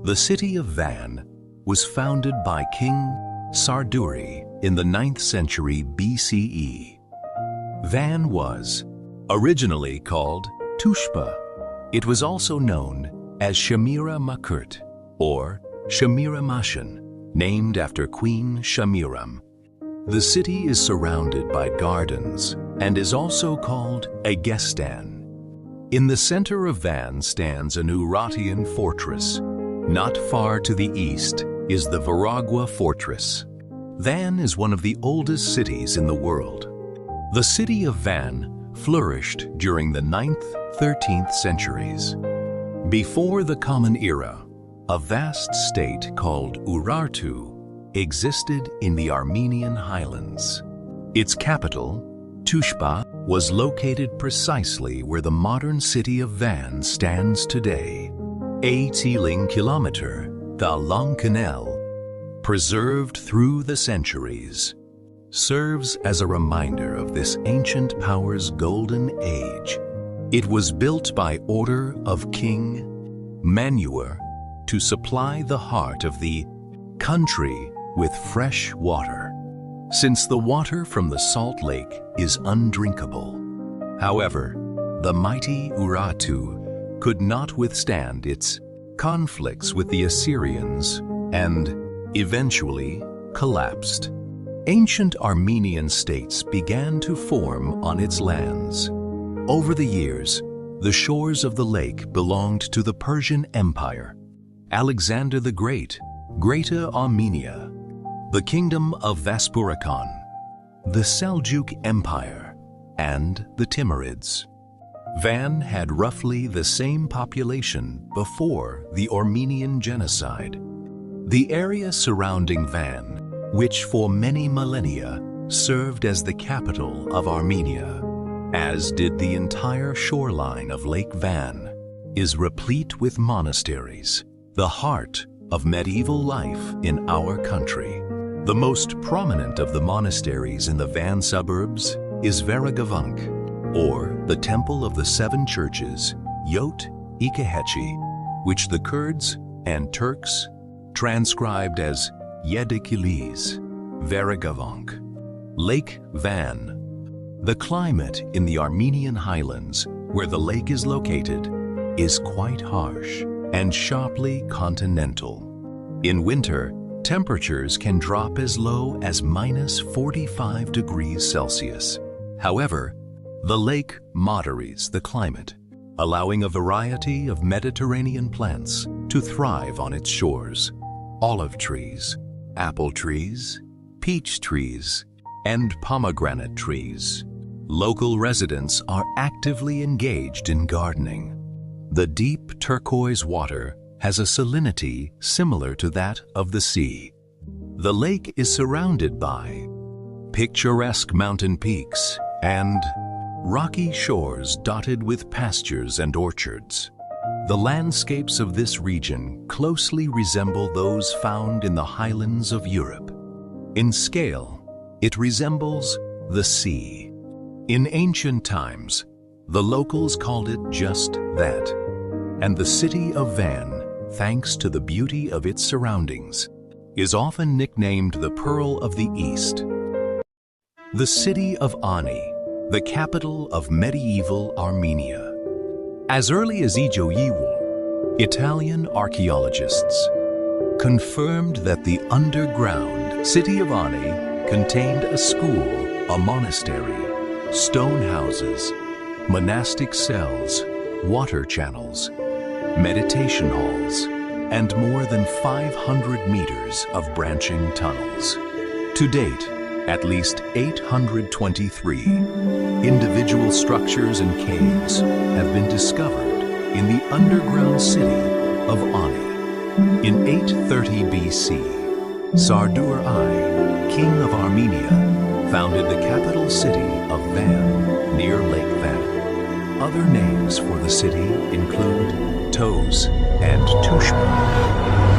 The city of Van was founded by King Sarduri in the 9th century BCE. Van was originally called Tushpa. It was also known as Shamira Makurt or Shamira Mashan, named after Queen Shamiram. The city is surrounded by gardens and is also called a Gestan. In the center of Van stands an Urartian fortress. Not far to the east is the Veragua fortress. Van is one of the oldest cities in the world. The city of Van flourished during the 9th, 13th centuries. Before the Common Era, a vast state called Urartu existed in the Armenian highlands. Its capital, Tushpa, was located precisely where the modern city of Van stands today. A Teeling kilometer, the Long Canal, preserved through the centuries, serves as a reminder of this ancient power's golden age. It was built by order of King Manure to supply the heart of the country with fresh water, since the water from the salt lake is undrinkable. However, the mighty Urartu could not withstand its conflicts with the Assyrians and eventually collapsed. Ancient Armenian states began to form on its lands. Over the years, the shores of the lake belonged to the Persian Empire, Alexander the Great, Greater Armenia, the Kingdom of Vaspurakan, the Seljuk Empire, and the Timurids. Van had roughly the same population before the Armenian genocide. The area surrounding Van, which for many millennia served as the capital of Armenia, as did the entire shoreline of Lake Van, is replete with monasteries, the heart of medieval life in our country. The most prominent of the monasteries in the Van suburbs is Veragavank, or the Temple of the Seven Churches, Yot Ikehechi, which the Kurds and Turks transcribed as Yedikilis, Veragavank. Lake Van. The climate in the Armenian highlands, where the lake is located, is quite harsh and sharply continental. In winter, temperatures can drop as low as -45 degrees Celsius. However, the lake moderates the climate, allowing a variety of Mediterranean plants to thrive on its shores. Olive trees, apple trees, peach trees, and pomegranate trees. Local residents are actively engaged in gardening. The deep turquoise water has a salinity similar to that of the sea. The lake is surrounded by picturesque mountain peaks and rocky shores dotted with pastures and orchards. The landscapes of this region closely resemble those found in the highlands of Europe. In scale, it resembles the sea. In ancient times, the locals called it just that, and the city of Van, thanks to the beauty of its surroundings, is often nicknamed the Pearl of the East. The city of Ani, the capital of medieval Armenia. As early as Ijoiwo, Italian archaeologists confirmed that the underground city of Ani contained a school, a monastery, stone houses, monastic cells, water channels, meditation halls, and more than 500 meters of branching tunnels. To date, at least 823 individual structures and caves have been discovered in the underground city of Ani. In 830 BC, Sardur I, king of Armenia, founded the capital city of Van near Lake Van. Other names for the city include Tos and Tushpa.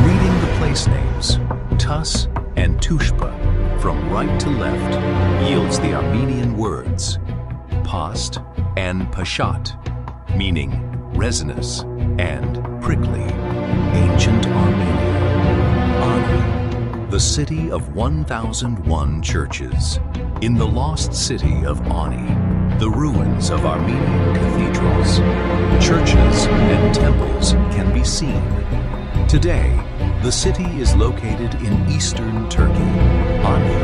Reading the place names, Tus and Tushpa, from right to left yields the Armenian words Past and Pashat, meaning resinous and prickly. Ancient Armenian the city of 1001 churches. In the lost city of Ani, the ruins of Armenian cathedrals, churches, and temples can be seen. Today, the city is located in eastern Turkey. Ani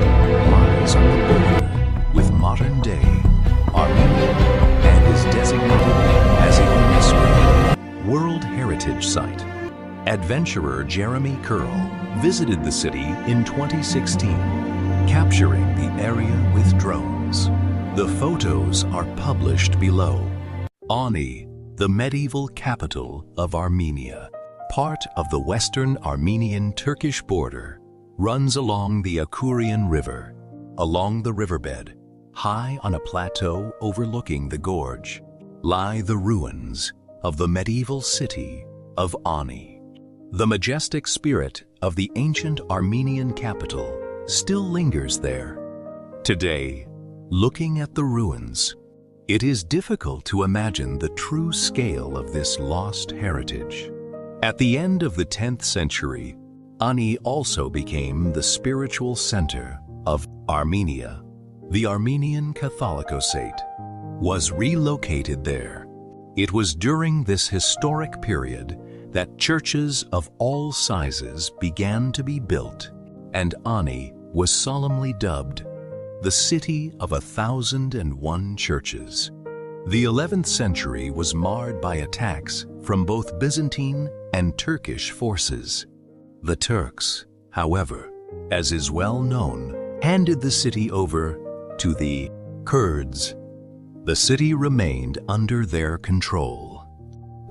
lies on the border with modern-day Armenia and is designated as a UNESCO World Heritage Site. Adventurer Jeremy Curl visited the city in 2016, capturing the area with drones. The photos are published below. Ani, the medieval capital of Armenia, part of the Western Armenian-Turkish border, runs along the Akurian River. Along the riverbed, high on a plateau overlooking the gorge, lie the ruins of the medieval city of Ani. The majestic spirit of the ancient Armenian capital still lingers there. Today, looking at the ruins, it is difficult to imagine the true scale of this lost heritage. At the end of the 10th century, Ani also became the spiritual center of Armenia. The Armenian Catholicosate was relocated there. It was during this historic period that churches of all sizes began to be built, and Ani was solemnly dubbed the City of 1001 Churches. The 11th century was marred by attacks from both Byzantine and Turkish forces. The Turks, however, as is well known, handed the city over to the Kurds. The city remained under their control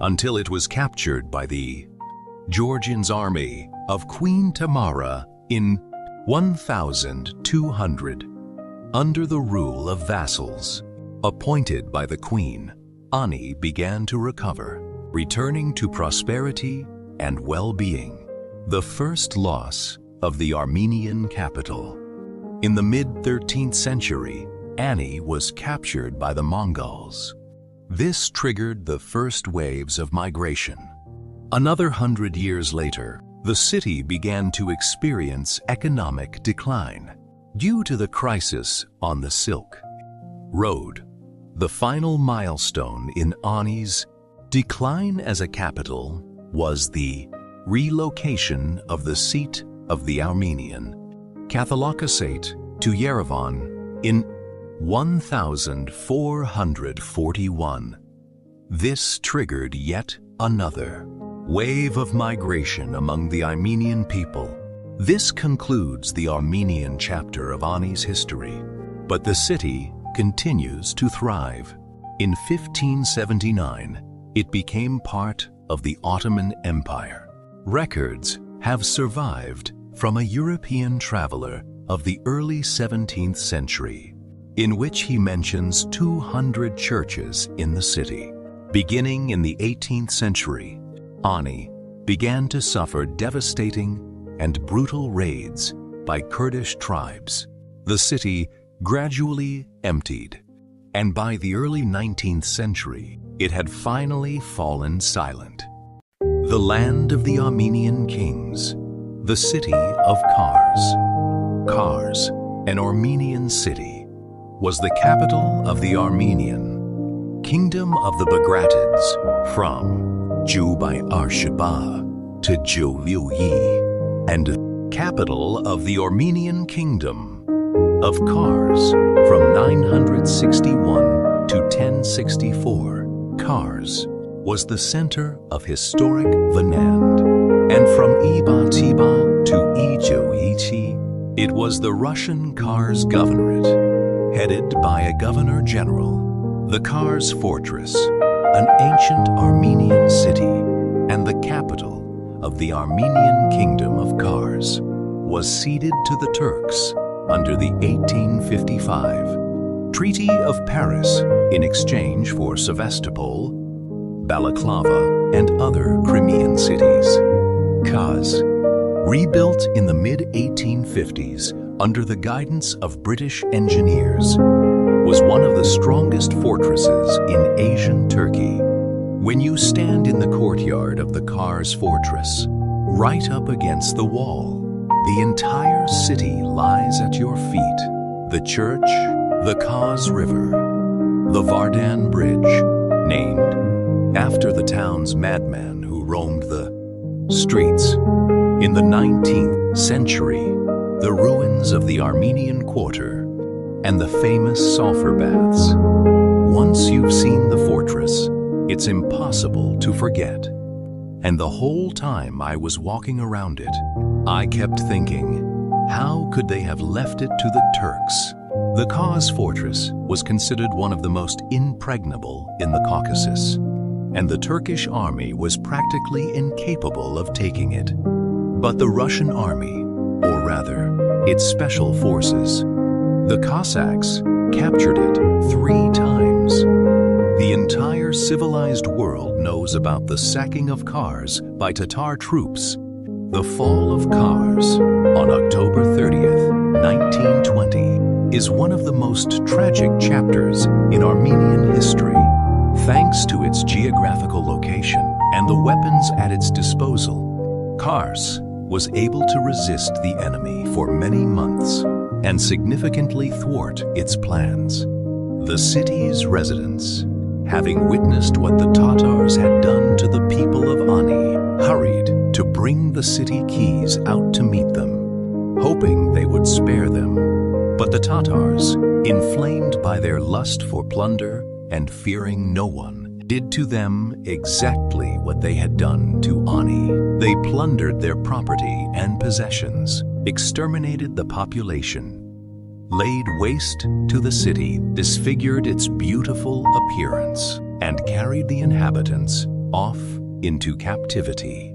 until it was captured by the Georgians' army of Queen Tamara in 1200. Under the rule of vassals appointed by the queen, Ani began to recover, returning to prosperity and well-being. The first loss of the Armenian capital. In the mid-13th century, Ani was captured by the Mongols. This triggered the first waves of migration. Another 100 years later, the city began to experience economic decline due to the crisis on the Silk Road. The final milestone in Ani's decline as a capital was the relocation of the seat of the Armenian Catholicosate to Yerevan in 1441. This triggered yet another wave of migration among the Armenian people. This concludes the Armenian chapter of Ani's history, but the city continues to thrive. In 1579, it became part of the Ottoman Empire. Records have survived from a European traveler of the early 17th century, in which he mentions 200 churches in the city. Beginning in the 18th century, Ani began to suffer devastating and brutal raids by Kurdish tribes. The city gradually emptied, and by the early 19th century, it had finally fallen silent. The land of the Armenian kings, the city of Kars. Kars, an Armenian city, was the capital of the Armenian Kingdom of the Bagratids, from Ju by Arshaba to Ju Liu Yi, and capital of the Armenian Kingdom of Kars from 961 to 1064. Kars was the center of historic Vanand, and from Iba-Tiba to Ijo-Ichi, it was the Russian Kars Governorate, headed by a governor-general. The Kars Fortress, an ancient Armenian city and the capital of the Armenian Kingdom of Kars, was ceded to the Turks under the 1855 Treaty of Paris in exchange for Sevastopol, Balaklava, and other Crimean cities. Kars, rebuilt in the mid-1850s under the guidance of British engineers, was one of the strongest fortresses in Asian Turkey. When you stand in the courtyard of the Kars fortress, right up against the wall, The entire city lies at your feet. The church, the Kaz River, the Vardan Bridge, named after the town's madman who roamed the streets. In the 19th century, the ruins of the Armenian quarter and the famous sulfur baths. Once you've seen the fortress, it's impossible to forget. And the whole time I was walking around it, I kept thinking, how could they have left it to the Turks? The Kaz fortress was considered one of the most impregnable in the Caucasus, and the Turkish army was practically incapable of taking it. But the Russian army, or rather, its special forces, the Cossacks, captured it 3 times. The entire civilized world knows about the sacking of Kars by Tatar troops. The fall of Kars on October 30th, 1920, is one of the most tragic chapters in Armenian history. Thanks to its geographical location and the weapons at its disposal, Kars was able to resist the enemy for many months and significantly thwart its plans. The city's residents, having witnessed what the Tatars had done to the people of Ani, hurried to bring the city keys out to meet them, hoping they would spare them. But the Tatars, inflamed by their lust for plunder and fearing no one, did to them exactly what they had done to Ani. They plundered their property and possessions, exterminated the population, laid waste to the city, disfigured its beautiful appearance, and carried the inhabitants off into captivity.